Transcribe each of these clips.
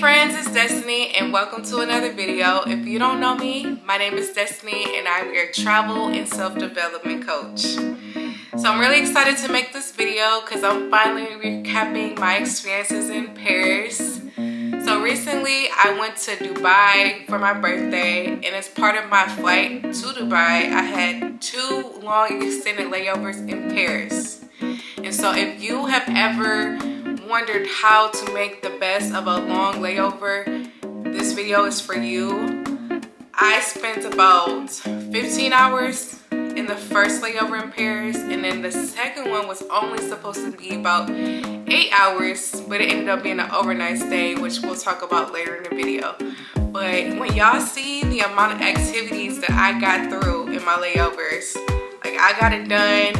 friends, it's Destiny and welcome to another video. If you don't know me, my name is Destiny and I'm your travel and self-development coach. So I'm really excited to make this video because I'm finally recapping my experiences in Paris. So recently I went to Dubai for my birthday, and as part of my flight to Dubai, I had 2 long extended layovers in Paris. And so if you have ever wondered how to make the best of a long layover, this video is for you. I spent about 15 hours in the first layover in Paris, and then the second one was only supposed to be about 8 hours, but it ended up being an overnight stay, which we'll talk about later in the video. But when y'all see the amount of activities that I got through in my layovers, like I got it done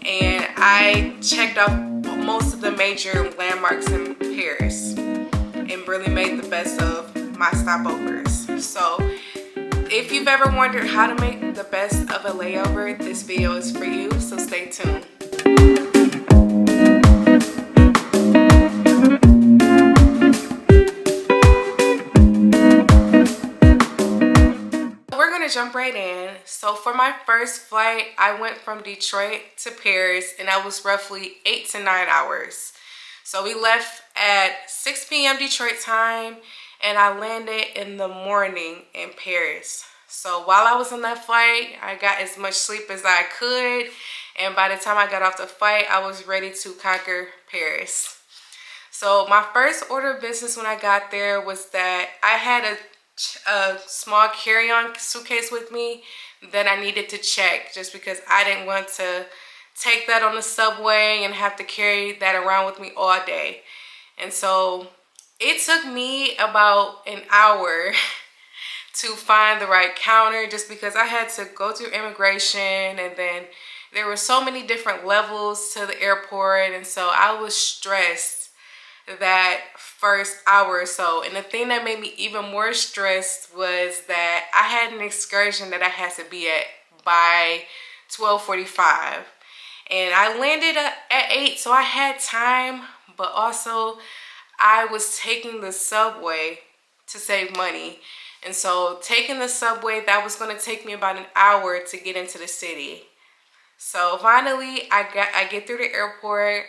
and I checked off most of the major landmarks in Paris and really made the best of my stopovers. So if you've ever wondered how to make the best of a layover, this video is for you, so stay tuned. We're gonna jump right in. So for my first flight, I went from Detroit to Paris, and that was roughly 8 to 9 hours. So we left at 6 p.m. Detroit time, and I landed in the morning in Paris. So while I was on that flight, I got as much sleep as I could, and by the time I got off the flight, I was ready to conquer Paris. So my first order of business when I got there was that I had a small carry-on suitcase with me that I needed to check, just because I didn't want to take that on the subway and have to carry that around with me all day. And so it took me about an hour to find the right counter, just because I had to go through immigration, and then there were so many different levels to the airport, and so I was stressed that first hour or so. And the thing that made me even more stressed was that I had an excursion that I had to be at by 12:45, and I landed at 8, so I had time, but also I was taking the subway to save money. And so taking the subway, that was going to take me about an hour to get into the city. So finally I get through the airport,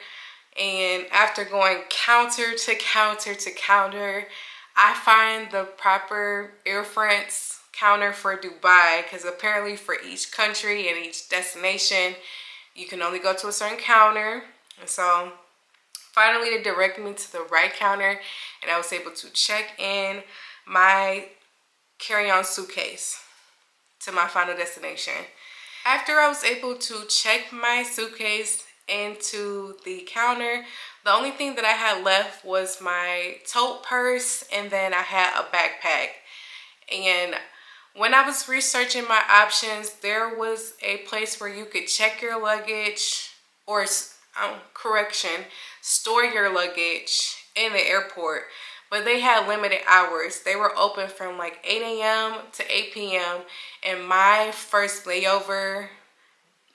and after going counter to counter to counter, I find the proper Air France counter for Dubai, because apparently for each country and each destination, you can only go to a certain counter. And so finally they directed me to the right counter, and I was able to check in my carry-on suitcase to my final destination. After I was able to check my suitcase into the counter, the only thing that I had left was my tote purse, and then I had a backpack. And when I was researching my options, there was a place where you could check your luggage, or store your luggage in the airport, but they had limited hours. They were open from like 8 a.m. to 8 p.m. and my first layover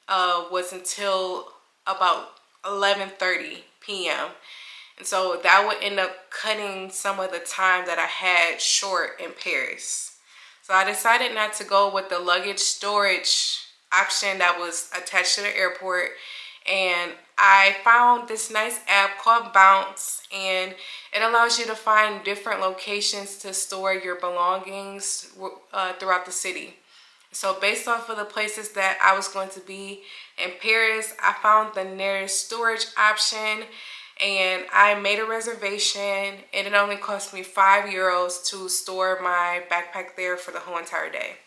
was until about 11:30 p.m. And so that would end up cutting some of the time that I had short in Paris. So I decided not to go with the luggage storage option that was attached to the airport, and I found this nice app called Bounce, and it allows you to find different locations to store your belongings throughout the city. So based off of the places that I was going to be in Paris, I found the nearest storage option, and I made a reservation, and it only cost me €5 to store my backpack there for the whole entire day.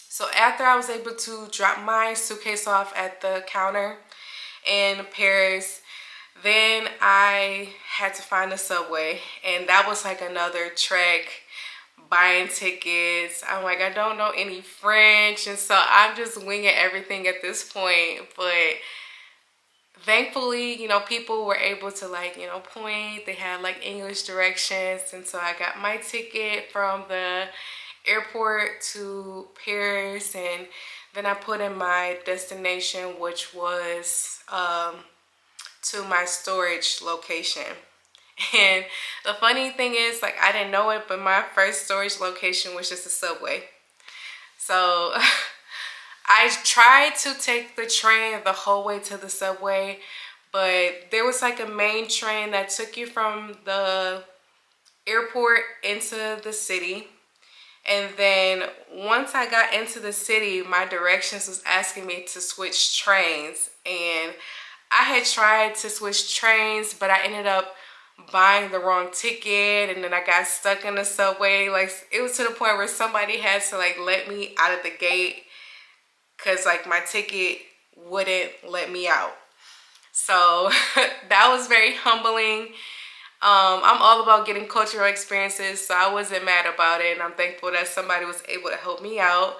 So after I was able to drop my suitcase off at the counter in Paris, then I had to find a subway, and that was like another trek, buying tickets. I'm like, I don't know any French, and so I'm just winging everything at this point. But thankfully, you know, people were able to point. They had like English directions, and so I got my ticket from the airport to Paris, and then I put in my destination, which was to my storage location. And the funny thing is, like, I didn't know it, but my first storage location was just a Subway. So I tried to take the train the whole way to the Subway, but there was like a main train that took you from the airport into the city. And then once I got into the city, my directions was asking me to switch trains. And I had tried to switch trains, but I ended up buying the wrong ticket, and then I got stuck in the Subway. Like, it was to the point where somebody had to like let me out of the gate because like my ticket wouldn't let me out. So that was very humbling. I'm all about getting cultural experiences, so I wasn't mad about it, and I'm thankful that somebody was able to help me out.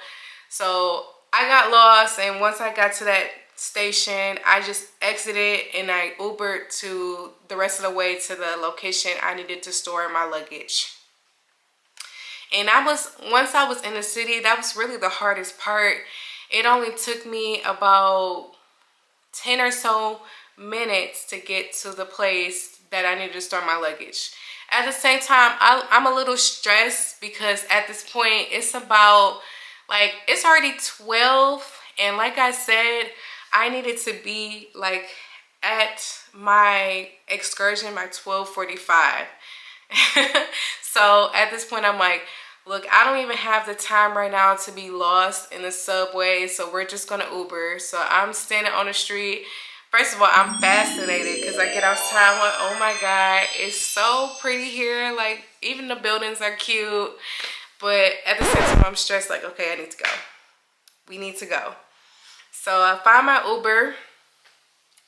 So I got lost, and once I got to that station, I just exited and I Ubered to the rest of the way to the location I needed to store my luggage. And once I was in the city, that was really the hardest part. It only took me about 10 or so minutes to get to the place that I needed to store my luggage. At the same time, I'm a little stressed because at this point it's about like, it's already 12, and like I said, I needed to be like at my excursion by 12:45. So at this point I'm like, look, I don't even have the time right now to be lost in the Subway, so we're just gonna Uber. So I'm standing on the street. First of all, I'm fascinated because I get outside, I'm like, oh my God, it's so pretty here. Like, even the buildings are cute. But at the same time, I'm stressed, like, okay, I need to go. We need to go. So I find my Uber,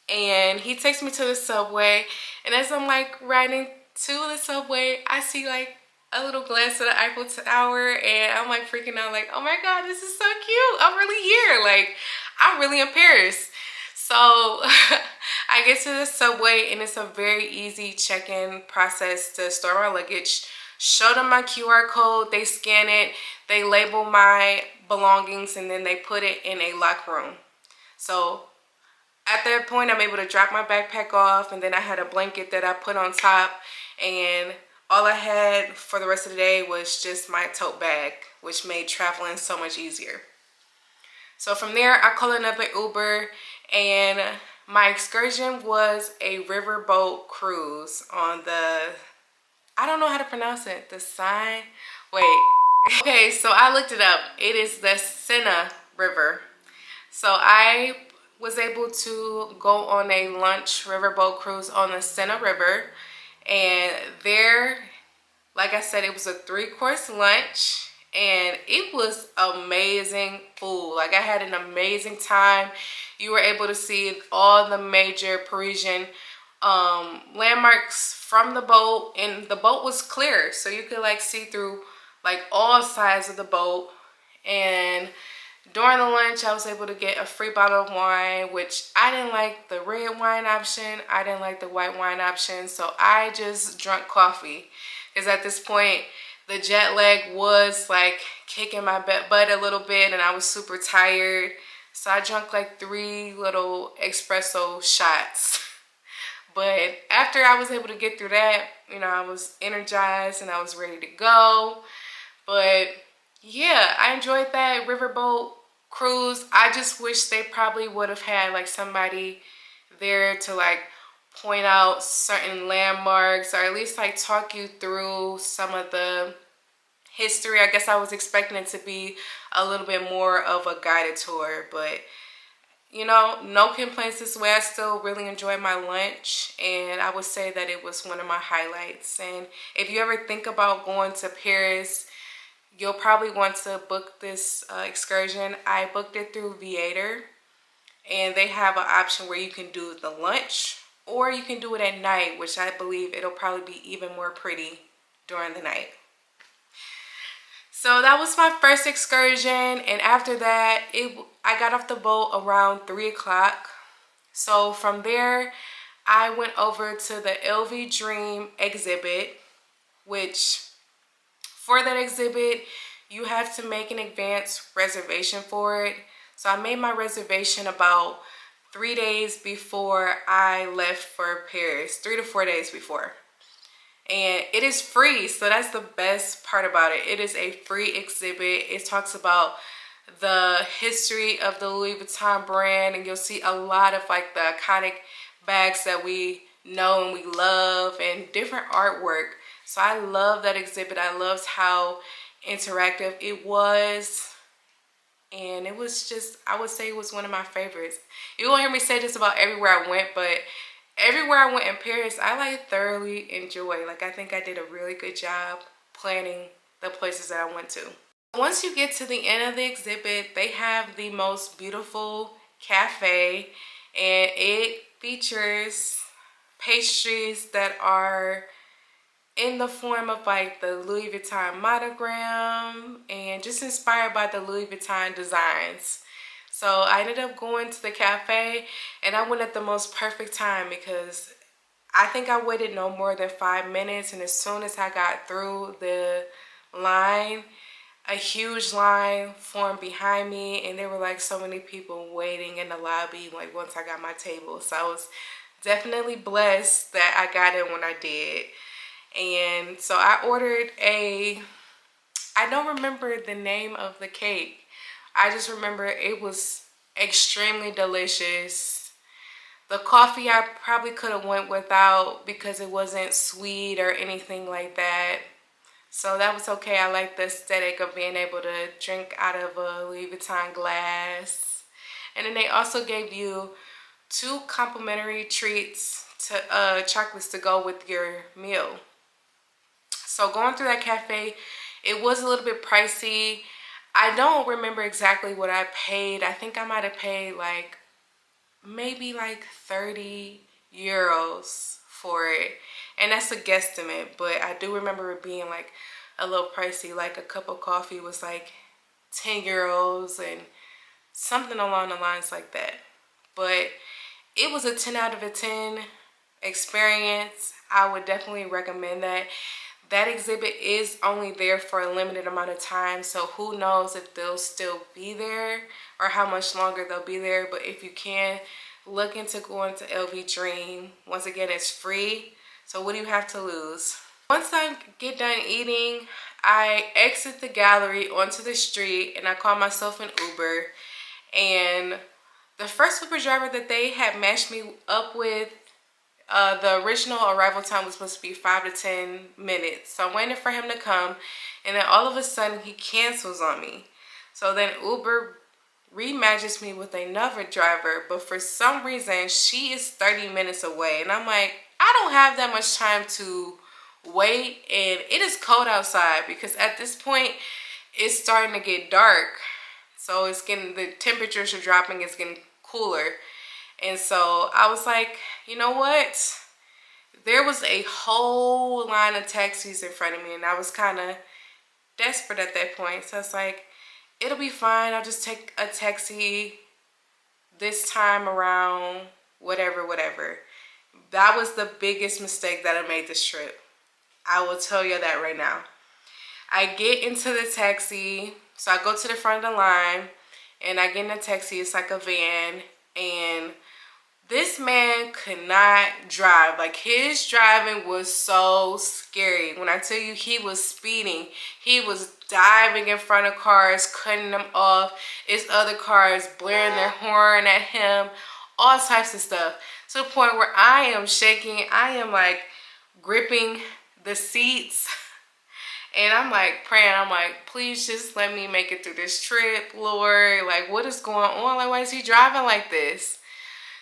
and he takes me to the Subway. And as I'm like riding to the Subway, I see like a little glance of the Eiffel Tower, and I'm like freaking out, like, oh my God, this is so cute. I'm really here. Like, I'm really in Paris. So I get to the Subway, and it's a very easy check-in process to store my luggage. Show them my QR code, they scan it, they label my belongings, and then they put it in a lock room. So at that point, I'm able to drop my backpack off, and then I had a blanket that I put on top, and all I had for the rest of the day was just my tote bag, which made traveling so much easier. So from there, I called another Uber, and my excursion was a riverboat cruise on the, I don't know how to pronounce it, the Seine, wait. Okay, so I looked it up. It is the Seine River. So I was able to go on a lunch riverboat cruise on the Seine River, and there, like I said, it was a 3-course lunch, and it was amazing food. Like, I had an amazing time. You were able to see all the major Parisian landmarks from the boat, and the boat was clear, so you could like see through like all sides of the boat. And during the lunch, I was able to get a free bottle of wine, which I didn't like the red wine option. I didn't like the white wine option, so I just drank coffee. Because at this point, the jet lag was like kicking my butt a little bit, and I was super tired. So I drank like 3 little espresso shots. But after I was able to get through that, you know, I was energized and I was ready to go. But yeah, I enjoyed that riverboat cruise. I just wish they probably would have had like somebody there to like point out certain landmarks, or at least like talk you through some of the history. I guess I was expecting it to be a little bit more of a guided tour, but you know, no complaints this way. I still really enjoyed my lunch, and I would say that it was one of my highlights. And if you ever think about going to Paris, you'll probably want to book this excursion. I booked it through Viator, and they have an option where you can do the lunch, or you can do it at night, which I believe it'll probably be even more pretty during the night. So that was my first excursion, and after that, I got off the boat around 3 o'clock. So from there, I went over to the LV Dream exhibit, which for that exhibit, you have to make an advance reservation for it. So I made my reservation about 3 days before I left for Paris, 3 to 4 days before. and it is free. So that's the best part about it. It is a free exhibit. It talks about the history of the Louis Vuitton brand, and you'll see a lot of like the iconic bags that we know and we love, and different artwork. So I love that exhibit. I loved how interactive it was, and it was just, I would say it was one of my favorites. You won't hear me say this about everywhere I went, but everywhere I went in Paris, I like thoroughly enjoy. Like, I think I did a really good job planning the places that I went to. Once you get to the end of the exhibit, they have the most beautiful cafe, and it features pastries that are in the form of like the Louis Vuitton monogram and just inspired by the Louis Vuitton designs. So I ended up going to the cafe, and I went at the most perfect time because I think I waited no more than 5 minutes, and as soon as I got through the line, a huge line formed behind me, and there were like so many people waiting in the lobby like once I got my table. So I was definitely blessed that I got in when I did. And so I ordered I don't remember the name of the cake. I just remember it was extremely delicious. The coffee I probably could have went without because it wasn't sweet or anything like that. So that was okay. I like the aesthetic of being able to drink out of a Louis Vuitton glass. And then they also gave you 2 complimentary treats to chocolates to go with your meal. So going through that cafe, it was a little bit pricey. I don't remember exactly what I paid. I think I might have paid like maybe like 30 euros for it. And that's a guesstimate, but I do remember it being like a little pricey. Like a cup of coffee was like 10 euros and something along the lines like that. But it was a 10 out of a 10 experience. I would definitely recommend that. That exhibit is only there for a limited amount of time, so who knows if they'll still be there or how much longer they'll be there. But if you can, look into going to LV Dream. Once again, it's free, so what do you have to lose? Once I get done eating, I exit the gallery onto the street, and I call myself an Uber. And the first Uber driver that they had matched me up with, the original arrival time was supposed to be 5 to 10 minutes. So I'm waiting for him to come, and then all of a sudden he cancels on me. So then Uber rematches me with another driver, but for some reason she is 30 minutes away. And I'm like, I don't have that much time to wait, and it is cold outside because at this point it's starting to get dark. So it's getting, the temperatures are dropping, it's getting cooler. And so I was like, you know what? There was a whole line of taxis in front of me, and I was kind of desperate at that point. So I was like, it'll be fine. I'll just take a taxi this time around, whatever. That was the biggest mistake that I made this trip. I will tell you that right now. I get into the taxi, so I go to the front of the line, and I get in a taxi. It's like a van, and this man could not drive. Like, his driving was so scary. When I tell you he was speeding, he was diving in front of cars, cutting them off. It's other cars blaring their horn at him, all types of stuff. To the point where I am shaking. I am like gripping the seats. And I'm like praying. I'm like, please just let me make it through this trip, Lord. Like, what is going on? Like, why is he driving like this?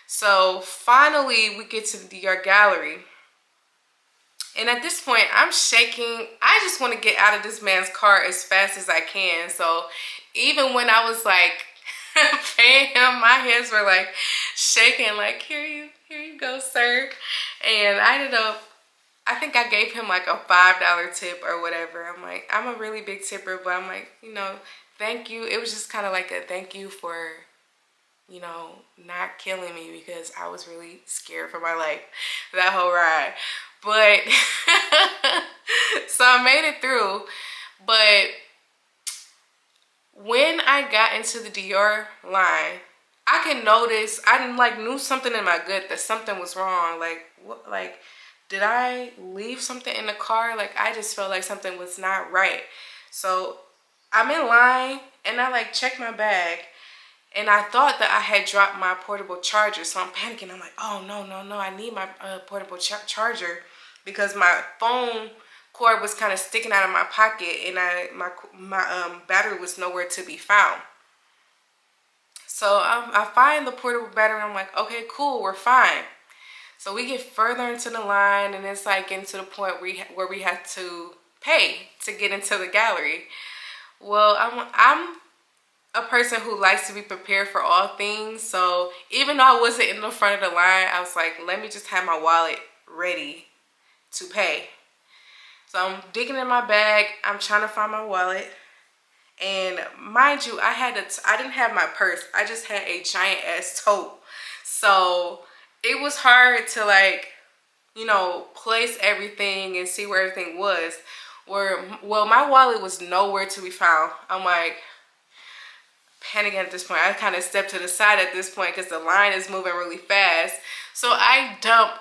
So finally we get to the Dior Gallery, and at this point I'm shaking. I just want to get out of this man's car as fast as I can. So even when I was like paying him, my hands were like shaking, like, here you go, sir. And I ended up, I think I gave him like a $5 tip or whatever. I'm like, I'm a really big tipper, but I'm like, you know, thank you. It was just kind of like a thank you for, you know, not killing me, because I was really scared for my life that whole ride. But so I made it through. But when I got into the Dior line, I could notice, I like knew something in my gut that something was wrong. Like, what, like did I leave something in the car? Like, I just felt like something was not right. So I'm in line and I like check my bag, and I thought that I had dropped my portable charger. So I'm panicking. I'm like, oh no, no, no, I need my portable charger, because my phone cord was kind of sticking out of my pocket, and my battery was nowhere to be found. So I find the portable battery. I'm like, okay, cool, we're fine. So we get further into the line, and it's like getting to the point where we have to pay to get into the gallery. Well, I'm a person who likes to be prepared for all things. So even though I wasn't in the front of the line, I was like, let me just have my wallet ready to pay. So I'm digging in my bag. I'm trying to find my wallet. And mind you, I didn't have my purse. I just had a giant ass tote. So it was hard to, like, you know, place everything and see where everything was. Well, my wallet was nowhere to be found. I'm like panicking at this point. I kind of stepped to the side at this point because the line is moving really fast. So I dumped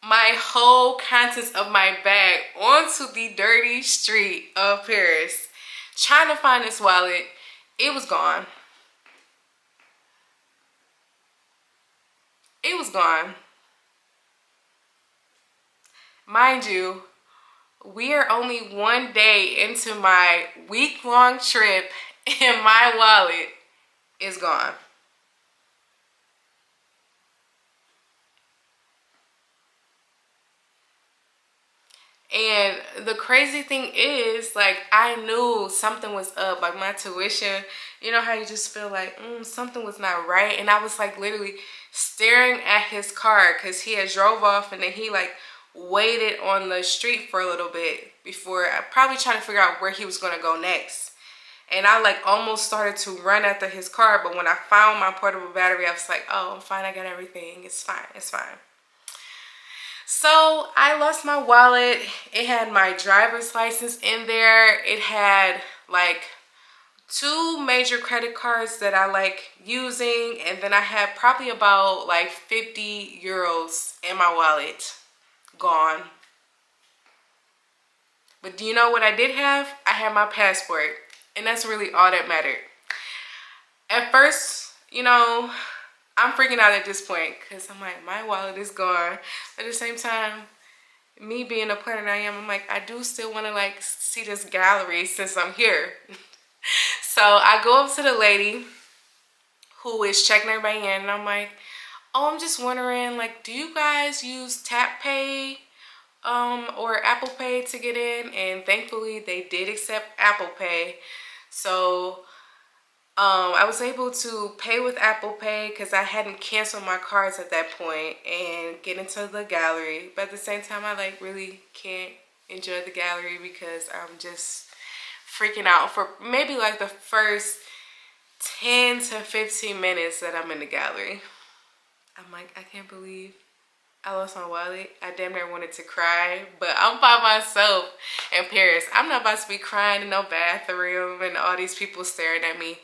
my whole contents of my bag onto the dirty street of Paris, trying to find this wallet. It was gone. It was gone. Mind you, we are only one day into my week-long trip and my wallet is gone. And the crazy thing is, like, I knew something was up. Like, my tuition, you know how you just feel like something was not right. And I was like literally staring at his car because he had drove off, and then he like waited on the street for a little bit before, I probably trying to figure out where he was going to go next. And I like almost started to run after his car, but when I found my portable battery, I was like, oh, I'm fine, I got everything, it's fine, it's fine. So I lost my wallet. It had my driver's license in there. It had like 2 major credit cards that I like using, and then I had probably about like 50 euros in my wallet. Gone. But do you know what I did have? I had my passport, and that's really all that mattered. At first, you know, I'm freaking out at this point because I'm like, my wallet is gone. But at the same time, me being the planner I am, I'm like, I do still want to like see this gallery since I'm here. So I go up to the lady who is checking everybody in, and I'm like, oh, I'm just wondering, like, do you guys use Tap Pay or Apple Pay to get in? And thankfully they did accept Apple Pay. So I was able to pay with Apple Pay because I hadn't canceled my cards at that point and get into the gallery. But at the same time, I like really can't enjoy the gallery because I'm just freaking out for maybe like the first 10 to 15 minutes that I'm in the gallery. I'm like, I can't believe I lost my wallet. I damn near wanted to cry, but I'm by myself in Paris. I'm not about to be crying in no bathroom and all these people staring at me.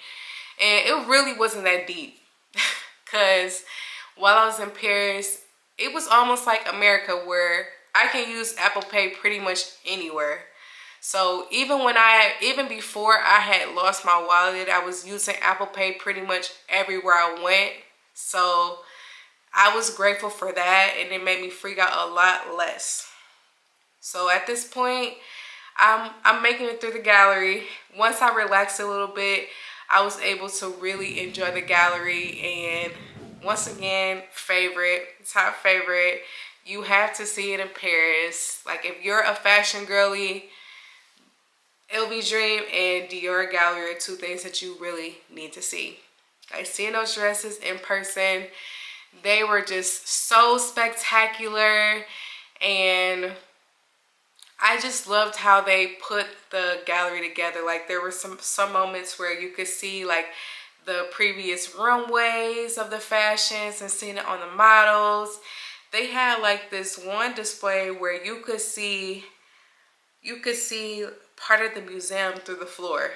And it really wasn't that deep because while I was in Paris, it was almost like America where I can use Apple Pay pretty much anywhere. So even before I had lost my wallet, I was using Apple Pay pretty much everywhere I went. So I was grateful for that, and it made me freak out a lot less. So at this point, I'm making it through the gallery. Once I relaxed a little bit, I was able to really enjoy the gallery. And once again, top favorite, you have to see it in Paris. Like, if you're a fashion girly, LV Dream and Dior Gallery are 2 things that you really need to see. Like, seeing those dresses in person, they were just so spectacular, and I just loved how they put the gallery together. Like, there were some moments where you could see like the previous runways of the fashions and seeing it on the models. They had like this one display where you could see part of the museum through the floor,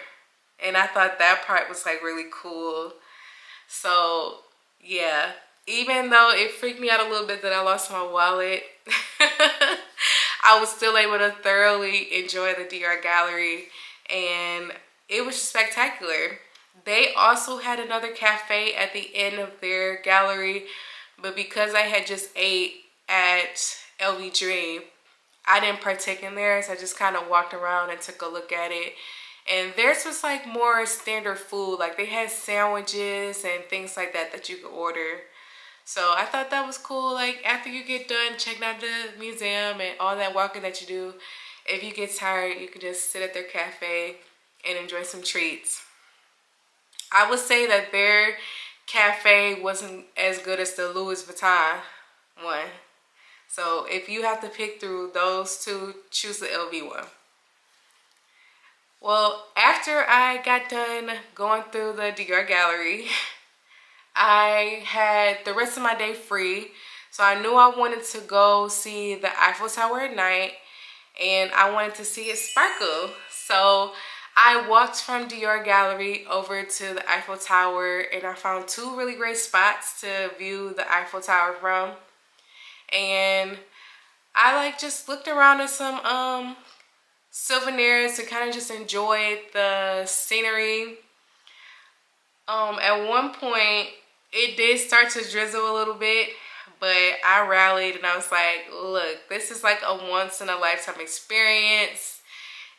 and I thought that part was like really cool. So yeah, even though it freaked me out a little bit that I lost my wallet, I was still able to thoroughly enjoy the Dior Gallery, and it was spectacular. They also had another cafe at the end of their gallery, but because I had just ate at LV Dream, I didn't partake in theirs. I just kind of walked around and took a look at it. And theirs was like more standard food. Like they had sandwiches and things like that that you could order. So I thought that was cool. Like after you get done checking out the museum and all that walking that you do, if you get tired, you can just sit at their cafe and enjoy some treats. I would say that their cafe wasn't as good as the Louis Vuitton one. So if you have to pick through those two, choose the LV one. Well, after I got done going through the Dior Gallery, I had the rest of my day free. So I knew I wanted to go see the Eiffel Tower at night, and I wanted to see it sparkle. So I walked from Dior Gallery over to the Eiffel Tower, and I found two really great spots to view the Eiffel Tower from. And I like just looked around at some souvenirs to kind of just enjoy the scenery. At one point it did start to drizzle a little bit, but I rallied and I was like, look, this is like a once in a lifetime experience,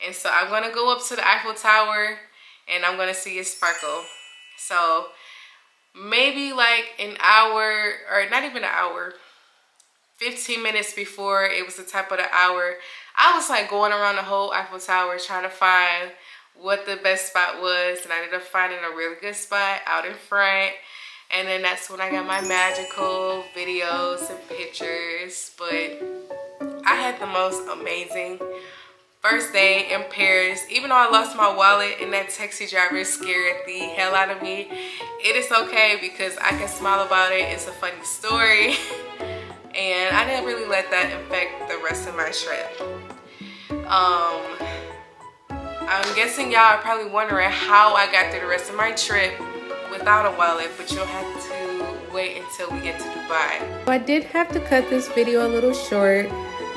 and so I'm gonna go up to the Eiffel Tower and I'm gonna see it sparkle. So maybe like an hour, or not even an hour, 15 minutes before it was the top of the hour, I was like going around the whole Eiffel Tower trying to find what the best spot was, and I ended up finding a really good spot out in front. And then that's when I got my magical videos and pictures. But I had the most amazing first day in Paris. Even though I lost my wallet and that taxi driver scared the hell out of me, it is okay because I can smile about it. It's a funny story. And I didn't really let that affect the rest of my trip. I'm guessing y'all are probably wondering how I got through the rest of my trip without a wallet, but you'll have to wait until we get to Dubai. So I did have to cut this video a little short,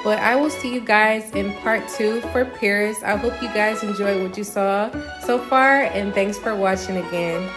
but I will see you guys in part 2 for Paris. I hope you guys enjoyed what you saw so far, and thanks for watching again.